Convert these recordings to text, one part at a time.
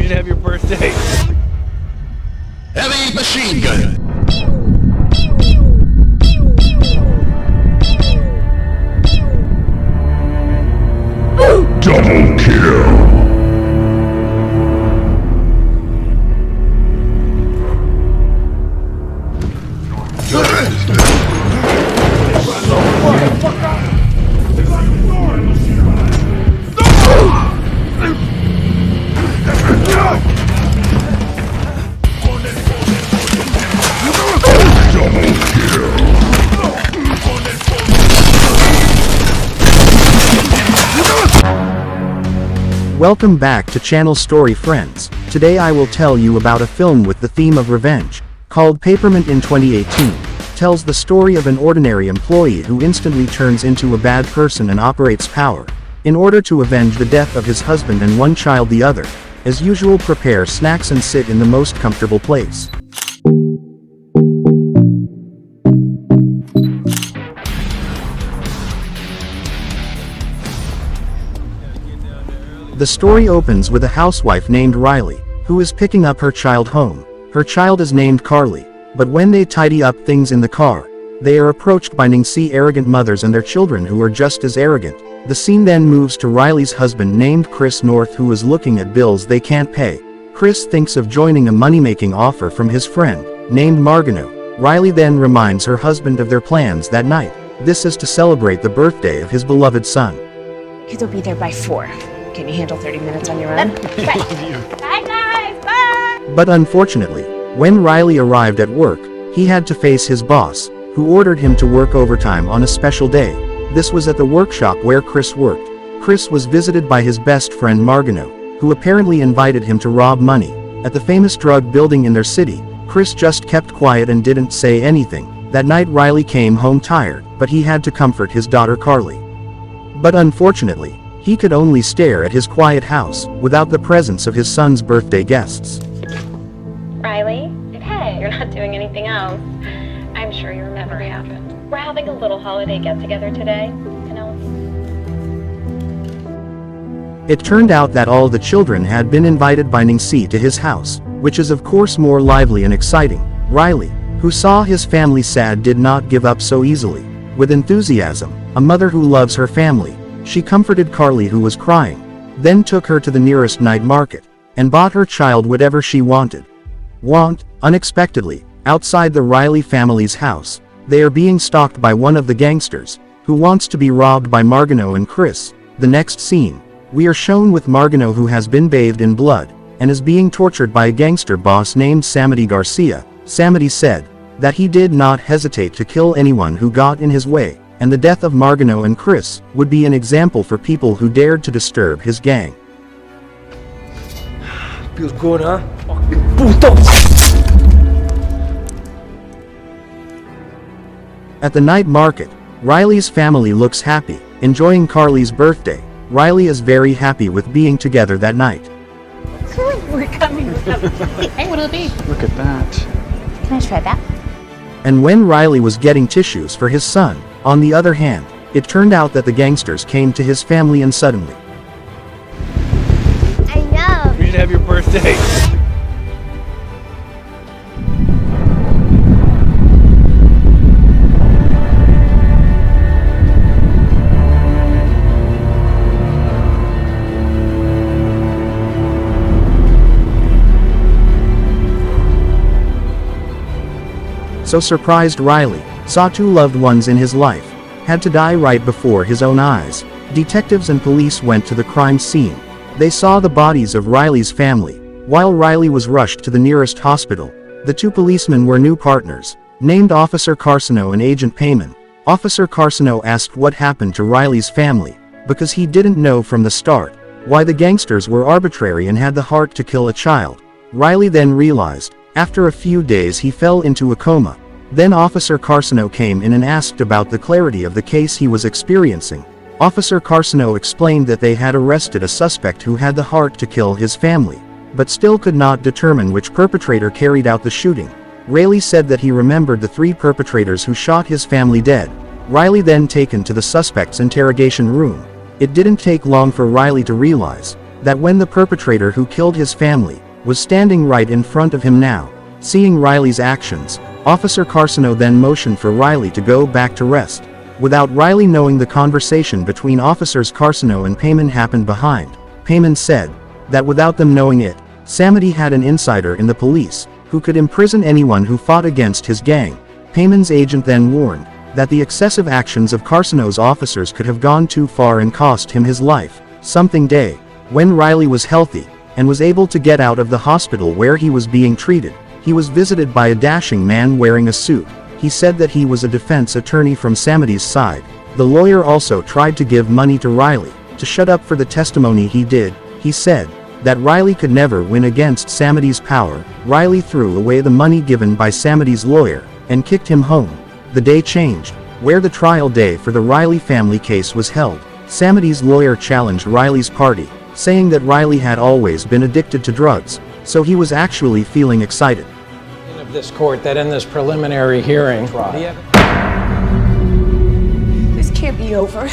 You should have your birthday. Heavy machine gun. Double kill. Welcome back to Channel Story Friends. Today I will tell you about a film with the theme of revenge, called Paperment in 2018. Tells the story of an ordinary employee who instantly turns into a bad person and operates power, in order to avenge the death of his husband and one child. The other, as usual, prepare snacks and sit in the most comfortable place. The story opens with a housewife named Riley, who is picking up her child home. Her child is named Carly, but when they tidy up things in the car, they are approached by arrogant mothers and their children who are just as arrogant. The scene then moves to Riley's husband named Chris North, who is looking at bills they can't pay. Chris thinks of joining a money-making offer from his friend, named Margano. Riley then reminds her husband of their plans that night. This is to celebrate the birthday of his beloved son. Kids will be there by 4. Can you handle 30 minutes on your own? Bye guys, bye! But unfortunately, when Riley arrived at work, he had to face his boss, who ordered him to work overtime on a special day. This was at the workshop where Chris worked. Chris was visited by his best friend Margano, who apparently invited him to rob money at the famous drug building in their city. Chris just kept quiet and didn't say anything. That night Riley came home tired, but he had to comfort his daughter Carly. But unfortunately, he could only stare at his quiet house, without the presence of his son's birthday guests. Riley? Hey, you're not doing anything else. I'm sure you remember it happened. We're having a little holiday get-together today, you know. It turned out that all the children had been invited by Ningsi to his house, which is of course more lively and exciting. Riley, who saw his family sad, did not give up so easily. With enthusiasm, a mother who loves her family, she comforted Carly, who was crying, then took her to the nearest night market, and bought her child whatever she wanted. Unexpectedly, outside the Riley family's house, they are being stalked by one of the gangsters, who wants to be robbed by Margano and Chris. The next scene, we are shown with Margano, who has been bathed in blood, and is being tortured by a gangster boss named Garcia. Samedi said that he did not hesitate to kill anyone who got in his way, and the death of Margano and Chris would be an example for people who dared to disturb his gang. Feels good, huh? Puto! At the night market, Riley's family looks happy, enjoying Carly's birthday. Riley is very happy with being together that night. We're coming. Hey, what'll it be? Look at that. Can I try that? And when Riley was getting tissues for his son, on the other hand, it turned out that the gangsters came to his family and suddenly. I know. You should have your birthday. So surprised Riley saw two loved ones in his life had to die right before his own eyes. Detectives and police went to the crime scene. They saw the bodies of Riley's family. While Riley was rushed to the nearest hospital, the two policemen were new partners, named Officer Carcino and Agent Payman. Officer Carcino asked what happened to Riley's family, because he didn't know from the start why the gangsters were arbitrary and had the heart to kill a child. Riley then realized, after a few days he fell into a coma. Then Officer Carcino came in and asked about the clarity of the case he was experiencing. Officer Carcino explained that they had arrested a suspect who had the heart to kill his family, but still could not determine which perpetrator carried out the shooting. Riley said that he remembered the 3 perpetrators who shot his family dead. Riley then taken to the suspect's interrogation room. It didn't take long for Riley to realize that when the perpetrator who killed his family was standing right in front of him now, seeing Riley's actions, Officer Carcino then motioned for Riley to go back to rest. Without Riley knowing, the conversation between Officers Carcino and Payman happened behind. Payman said that without them knowing it, Samedi had an insider in the police who could imprison anyone who fought against his gang. Payman's agent then warned that the excessive actions of Carcino's officers could have gone too far and cost him his life. Something day, when Riley was healthy and was able to get out of the hospital where he was being treated, he was visited by a dashing man wearing a suit. He said that he was a defense attorney from Samedi's side. The lawyer also tried to give money to Riley to shut up for the testimony he did. He said that Riley could never win against Samedi's power. Riley threw away the money given by Samedi's lawyer and kicked him home. The day changed, where the trial day for the Riley family case was held. Samedi's lawyer challenged Riley's party, saying that Riley had always been addicted to drugs, so he was actually feeling excited. Of this court that in this preliminary hearing, This can't be over.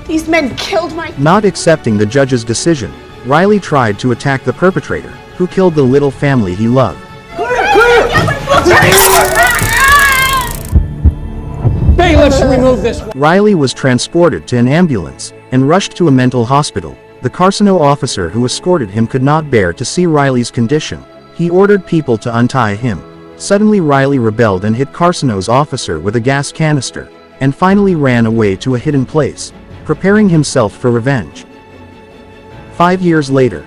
These men killed my... Not accepting the judge's decision, Riley tried to attack the perpetrator, who killed the little family he loved. bailiffs, remove this. Riley was transported to an ambulance and rushed to a mental hospital. The Carcino officer who escorted him could not bear to see Riley's condition. He ordered people to untie him. Suddenly Riley rebelled and hit Carcino's officer with a gas canister, and finally ran away to a hidden place, preparing himself for revenge. 5 years later,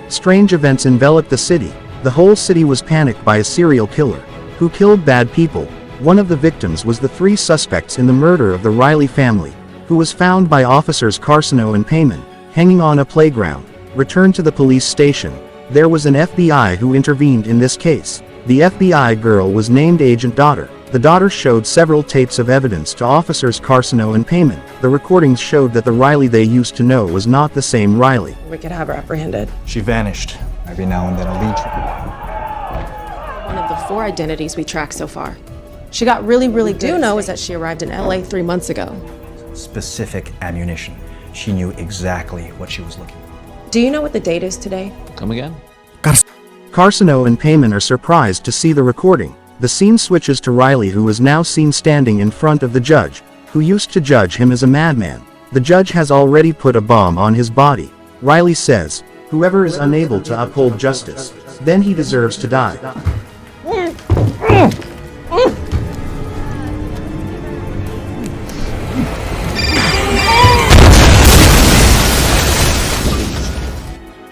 strange events enveloped the city. The whole city was panicked by a serial killer who killed bad people. One of the victims was the 3 suspects in the murder of the Riley family, who was found by officers Carcino and Payman hanging on a playground. Returned to the police station, there was an FBI who intervened in this case. The FBI girl was named Agent Daughter. The daughter showed several tapes of evidence to officers Carcino and Payman. The recordings showed that the Riley they used to know was not the same Riley. We could have her apprehended. She vanished. Every now and then a lead. One of the 4 identities we tracked so far. She got really do know is that she arrived in LA 3 months ago. Specific ammunition. She knew exactly what she was looking for. Do you know what the date is today? Come again? Carcino and Payman are surprised to see the recording. The scene switches to Riley, who is now seen standing in front of the judge, who used to judge him as a madman. The judge has already put a bomb on his body. Riley says, "Whoever is unable to uphold justice, then he deserves to die."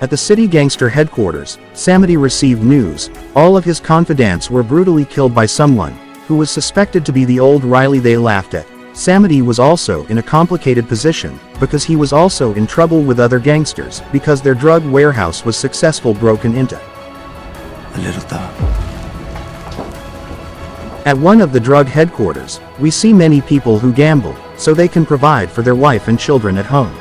At the city gangster headquarters, Samedi received news. All of his confidants were brutally killed by someone who was suspected to be the old Riley they laughed at. Samedi was also in a complicated position, because he was also in trouble with other gangsters, because their drug warehouse was successfully broken into. A little thought. At one of the drug headquarters, we see many people who gamble, so they can provide for their wife and children at home.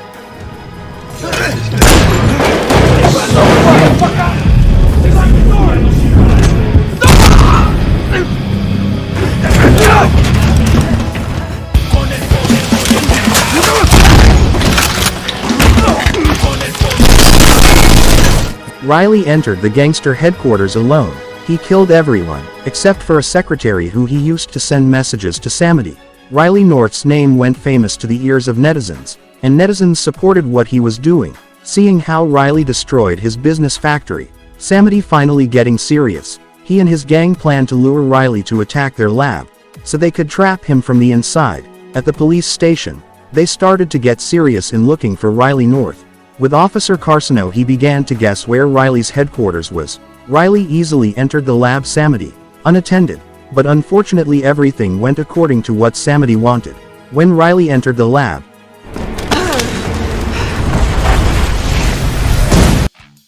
Riley entered the gangster headquarters alone. He killed everyone, except for a secretary who he used to send messages to Samedi. Riley North's name went famous to the ears of netizens, and netizens supported what he was doing. Seeing how Riley destroyed his business factory, Samedi finally getting serious. He and his gang planned to lure Riley to attack their lab, so they could trap him from the inside. At the police station, they started to get serious in looking for Riley North. With Officer Carcino, he began to guess where Riley's headquarters was. Riley easily entered the lab Samedi, unattended, but unfortunately everything went according to what Samedi wanted. When Riley entered the lab,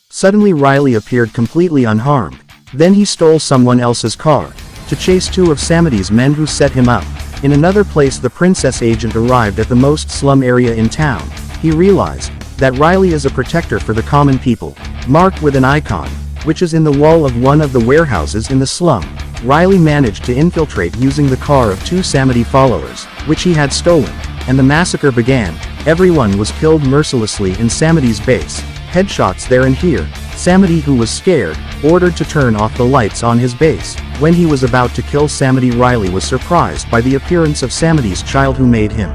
suddenly Riley appeared completely unharmed. Then he stole someone else's car to chase 2 of Samedi's men who set him up. In another place, the princess agent arrived at the most slum area in town. He realized that Riley is a protector for the common people, marked with an icon, which is in the wall of one of the warehouses in the slum. Riley managed to infiltrate using the car of 2 Samedi followers, which he had stolen. and the massacre began. Everyone was killed mercilessly in Samity's base. Headshots there and here. Samity, who was scared, ordered to turn off the lights on his base. When he was about to kill Samity, Riley was surprised by the appearance of Samity's child who made him.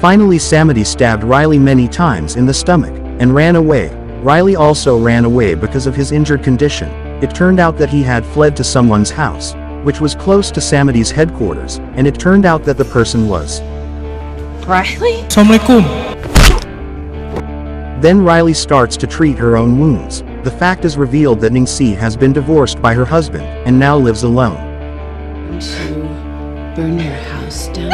Finally, Samity stabbed Riley many times in the stomach, and ran away. Riley also ran away because of his injured condition. It turned out that he had fled to someone's house, which was close to Samity's headquarters, and it turned out that the person was Riley? Then Riley starts to treat her own wounds. The fact is revealed that Ningsi has been divorced by her husband, and now lives alone. To burn your house down.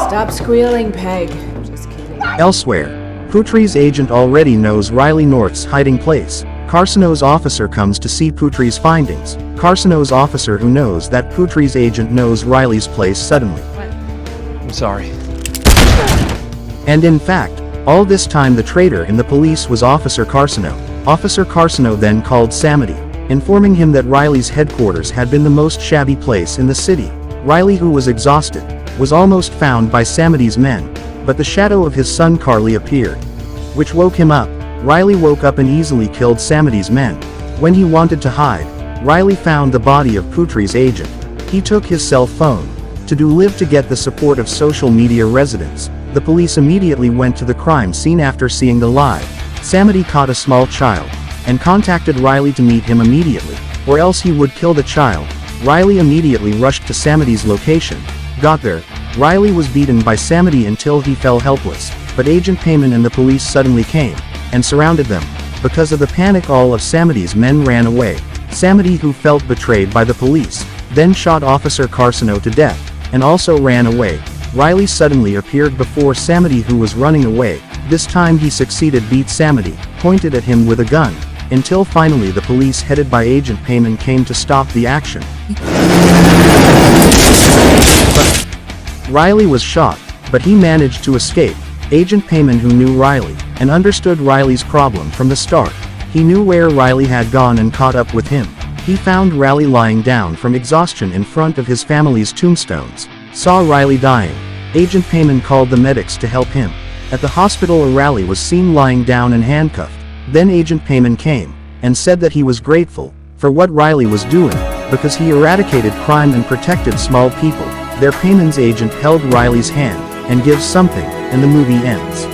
Stop squealing, Peg. Just kidding. Elsewhere, Putri's agent already knows Riley North's hiding place. Carcino's officer comes to see Putri's findings. Carcino's officer, who knows that Putri's agent knows Riley's place, suddenly. I'm sorry. And in fact, all this time the traitor in the police was Officer Carcino. Officer Carcino then called Samity, informing him that Riley's headquarters had been the most shabby place in the city. Riley, who was exhausted, was almost found by Samity's men, but the shadow of his son Carly appeared, which woke him up. Riley woke up and easily killed Samity's men. When he wanted to hide, Riley found the body of Putri's agent. He took his cell phone to live to get the support of social media residents. The police immediately went to the crime scene after seeing the live. Samity caught a small child, and contacted Riley to meet him immediately, or else he would kill the child. Riley immediately rushed to Samity's location. Got there, Riley was beaten by Samity until he fell helpless, but Agent Payman and the police suddenly came, and surrounded them. Because of the panic, all of Samity's men ran away. Samity, who felt betrayed by the police, then shot Officer Carcino to death, and also ran away. Riley suddenly appeared before Samity, who was running away. This time he succeeded, beat Samity, pointed at him with a gun, until finally the police headed by Agent Payman came to stop the action. Riley was shot, but he managed to escape. Agent Payman, who knew Riley, and understood Riley's problem from the start, he knew where Riley had gone and caught up with him. He found Riley lying down from exhaustion in front of his family's tombstones. Saw Riley dying. Agent Payman called the medics to help him. At the hospital, Riley was seen lying down and handcuffed. Then Agent Payman came, and said that he was grateful for what Riley was doing, because he eradicated crime and protected small people. Their Payman's agent held Riley's hand, and gives something, and the movie ends.